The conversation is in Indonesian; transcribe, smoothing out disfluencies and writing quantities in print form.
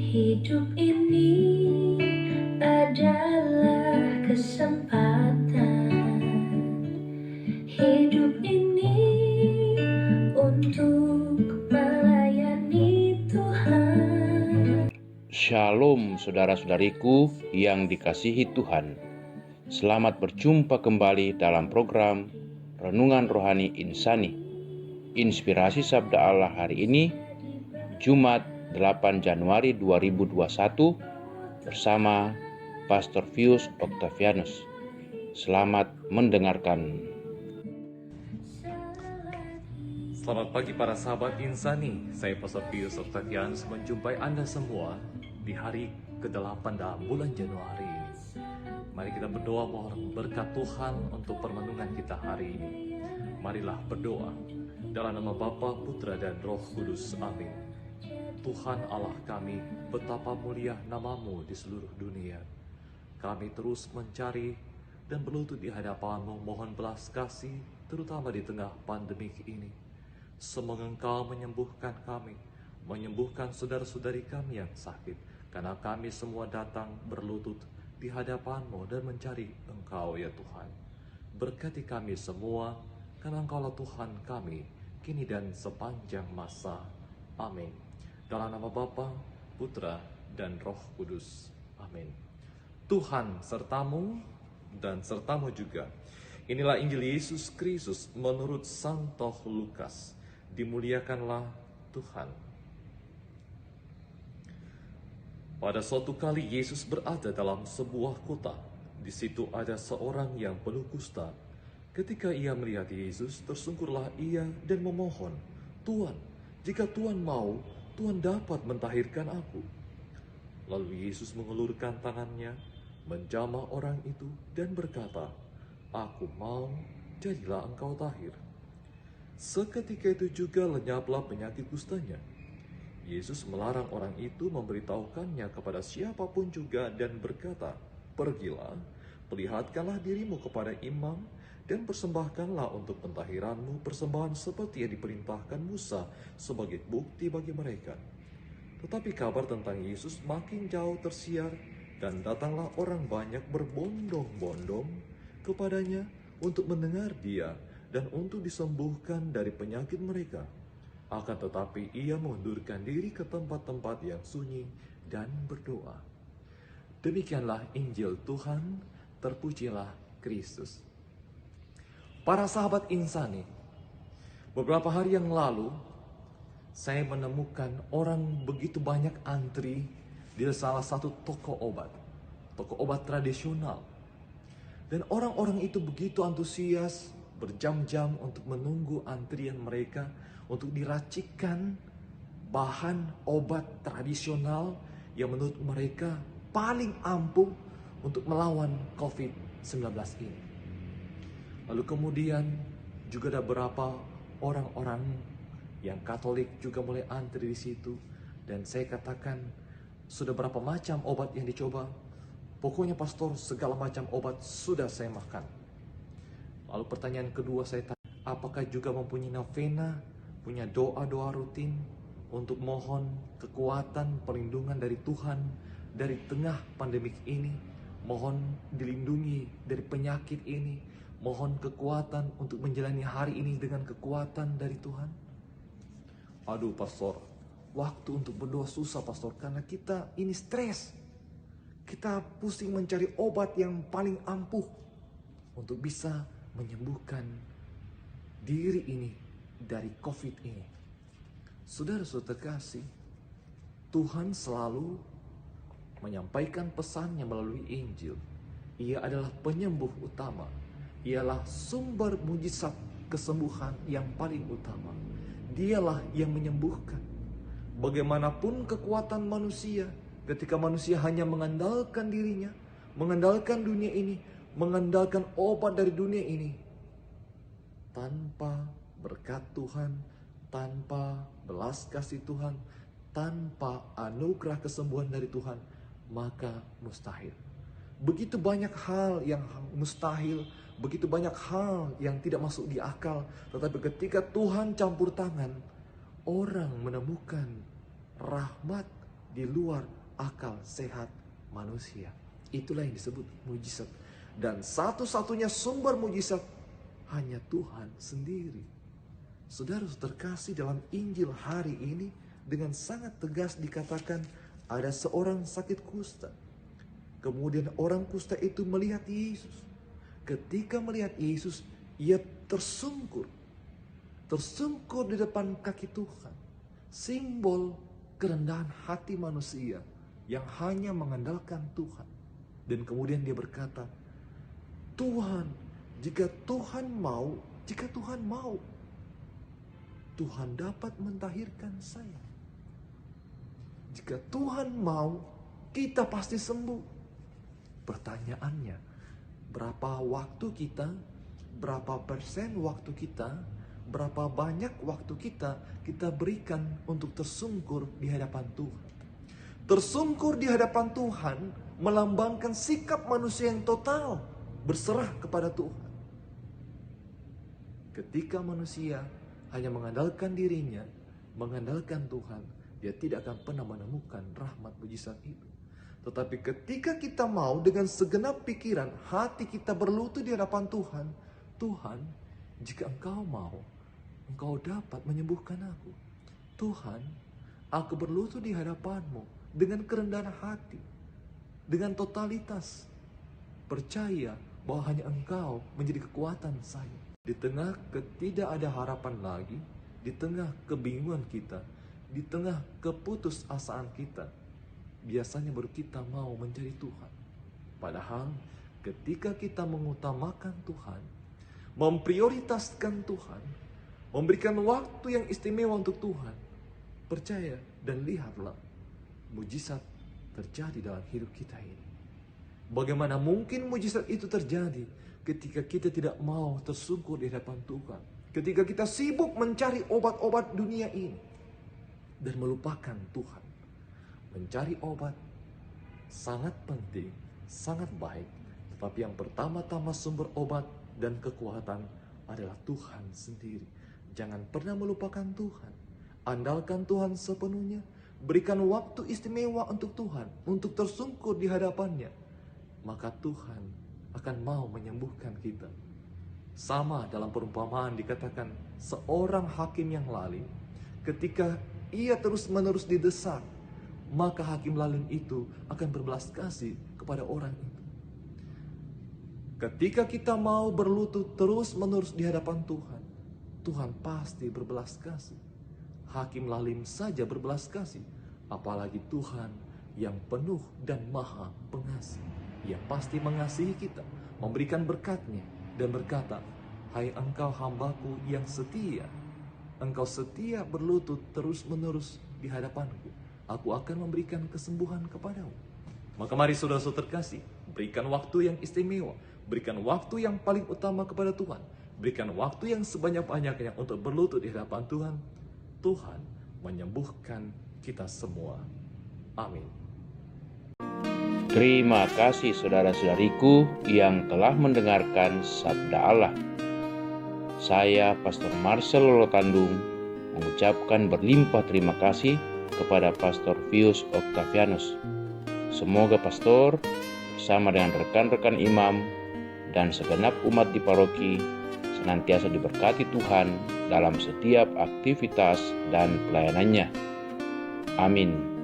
Hidup ini adalah kesempatan. Hidup ini untuk melayani Tuhan. Shalom saudara-saudariku yang dikasihi Tuhan. Selamat berjumpa kembali dalam program Renungan Rohani Insani. Inspirasi Sabda Allah hari ini, Jumat 8 Januari 2021 bersama Pastor Pius Octavianus. Selamat mendengarkan. Selamat pagi para sahabat Insani. Saya Pastor Pius Octavianus menjumpai Anda semua di hari ke-8 dalam bulan Januari ini. Mari kita berdoa mohon berkat Tuhan untuk permenungan kita hari ini. Marilah berdoa dalam nama Bapa, Putra dan Roh Kudus. Amin. Tuhan Allah kami, betapa mulia nama-Mu di seluruh dunia. Kami terus mencari dan berlutut di hadapan-Mu, mohon belas kasih, terutama di tengah pandemik ini. Semoga Engkau menyembuhkan kami, menyembuhkan saudara-saudari kami yang sakit, karena kami semua datang berlutut di hadapan-Mu dan mencari Engkau ya Tuhan. Berkati kami semua, karena Engkaulah Tuhan kami, kini dan sepanjang masa. Amin. Dalam nama Bapa, Putra, dan Roh Kudus. Amin. Tuhan sertamu dan sertamu juga. Inilah Injil Yesus Kristus menurut Santo Lukas. Dimuliakanlah Tuhan. Pada suatu kali Yesus berada dalam sebuah kota. Di situ ada seorang yang penuh kusta. Ketika ia melihat Yesus, tersungkurlah ia dan memohon, "Tuan, jika Tuan mau, Tuhan dapat mentahirkan aku." Lalu Yesus mengulurkan tangannya, menjamah orang itu dan berkata, "Aku mau, jadilah engkau tahir." Seketika itu juga lenyaplah penyakit kustanya. Yesus melarang orang itu memberitahukannya kepada siapapun juga dan berkata, "Pergilah, perlihatkanlah dirimu kepada imam dan persembahkanlah untuk pentahiranmu persembahan seperti yang diperintahkan Musa sebagai bukti bagi mereka." Tetapi kabar tentang Yesus makin jauh tersiar dan datanglah orang banyak berbondong-bondong kepadanya untuk mendengar dia dan untuk disembuhkan dari penyakit mereka. Akan tetapi ia mengundurkan diri ke tempat-tempat yang sunyi dan berdoa. Demikianlah Injil Tuhan, terpujilah Kristus. Para sahabat Insani, beberapa hari yang lalu saya menemukan orang begitu banyak antri di salah satu toko obat tradisional. Dan orang-orang itu begitu antusias, berjam-jam untuk menunggu antrian mereka untuk diracikkan bahan obat tradisional yang menurut mereka paling ampuh untuk melawan COVID-19 ini. Lalu kemudian juga ada beberapa orang-orang yang Katolik juga mulai antri di situ. Dan saya katakan, sudah berapa macam obat yang dicoba? Pokoknya pastor, segala macam obat sudah saya makan. Lalu pertanyaan kedua saya tanya, apakah juga mempunyai novena, punya doa-doa rutin untuk mohon kekuatan perlindungan dari Tuhan dari tengah pandemik ini? Mohon dilindungi dari penyakit ini, mohon kekuatan untuk menjalani hari ini dengan kekuatan dari Tuhan. Aduh pastor, waktu untuk berdoa susah pastor, karena kita ini stres. Kita pusing mencari obat yang paling ampuh untuk bisa menyembuhkan diri ini dari COVID ini. Saudara-saudara terkasih, Tuhan selalu menyampaikan pesannya melalui Injil. Ia adalah penyembuh utama. Ialah sumber mujizat kesembuhan yang paling utama. Dialah yang menyembuhkan. Bagaimanapun kekuatan manusia, ketika manusia hanya mengandalkan dirinya, mengandalkan dunia ini, mengandalkan obat dari dunia ini, tanpa berkat Tuhan, tanpa belas kasih Tuhan, tanpa anugerah kesembuhan dari Tuhan, maka mustahil. Begitu banyak hal yang mustahil, begitu banyak hal yang tidak masuk di akal. Tetapi ketika Tuhan campur tangan, orang menemukan rahmat di luar akal sehat manusia. Itulah yang disebut mujizat. Dan satu-satunya sumber mujizat hanya Tuhan sendiri. Saudara terkasih, dalam Injil hari ini dengan sangat tegas dikatakan ada seorang sakit kusta. Kemudian orang kusta itu melihat Yesus. Ketika melihat Yesus, ia tersungkur di depan kaki Tuhan. Simbol kerendahan hati manusia yang hanya mengandalkan Tuhan. Dan kemudian dia berkata, Tuhan, jika Tuhan mau, Tuhan dapat mentahirkan saya. Jika Tuhan mau, kita pasti sembuh. Pertanyaannya, berapa waktu kita, berapa persen waktu kita, berapa banyak waktu kita berikan untuk tersungkur di hadapan Tuhan. Tersungkur di hadapan Tuhan melambangkan sikap manusia yang total berserah kepada Tuhan. Ketika manusia hanya mengandalkan dirinya, mengandalkan Tuhan, dia tidak akan pernah menemukan rahmat mujizat itu. Tetapi ketika kita mau dengan segenap pikiran, hati kita berlutut di hadapan Tuhan, Tuhan, jika Engkau mau, Engkau dapat menyembuhkan aku. Tuhan, aku berlutut di hadapan-Mu dengan kerendahan hati, dengan totalitas, percaya bahwa hanya Engkau menjadi kekuatan saya. Di tengah ketidak ada harapan lagi, di tengah kebingungan kita, di tengah keputusasaan kita, biasanya baru kita mau mencari Tuhan. Padahal ketika kita mengutamakan Tuhan, memprioritaskan Tuhan, memberikan waktu yang istimewa untuk Tuhan, percaya dan lihatlah, mujizat terjadi dalam hidup kita ini. Bagaimana mungkin mujizat itu terjadi ketika kita tidak mau tersungkur di hadapan Tuhan, ketika kita sibuk mencari obat-obat dunia ini dan melupakan Tuhan. Mencari obat sangat penting, sangat baik, tetapi yang pertama-tama sumber obat dan kekuatan adalah Tuhan sendiri. Jangan pernah melupakan Tuhan. Andalkan Tuhan sepenuhnya. Berikan waktu istimewa untuk Tuhan, untuk tersungkur di hadapannya. Maka Tuhan akan mau menyembuhkan kita. Sama dalam perumpamaan dikatakan, seorang hakim yang lalim, ketika ia terus-menerus didesak, maka hakim lalim itu akan berbelas kasih kepada orang itu. Ketika kita mau berlutut terus-menerus di hadapan Tuhan, Tuhan pasti berbelas kasih. Hakim lalim saja berbelas kasih, apalagi Tuhan yang penuh dan maha pengasih. Ia pasti mengasihi kita, memberikan berkat-Nya dan berkata, hai engkau hambaku yang setia, engkau setia berlutut terus-menerus di hadapanku, aku akan memberikan kesembuhan kepadamu. Maka mari saudara-saudara terkasih, berikan waktu yang istimewa, berikan waktu yang paling utama kepada Tuhan, berikan waktu yang sebanyak-banyaknya untuk berlutut di hadapan Tuhan. Tuhan menyembuhkan kita semua. Amin. Terima kasih saudara-saudariku yang telah mendengarkan Sabda Allah. Saya Pastor Marcel Lolotandung mengucapkan berlimpah terima kasih kepada Pastor Pius Octavianus. Semoga Pastor bersama dengan rekan-rekan imam dan segenap umat di paroki senantiasa diberkati Tuhan dalam setiap aktivitas dan pelayanannya. Amin.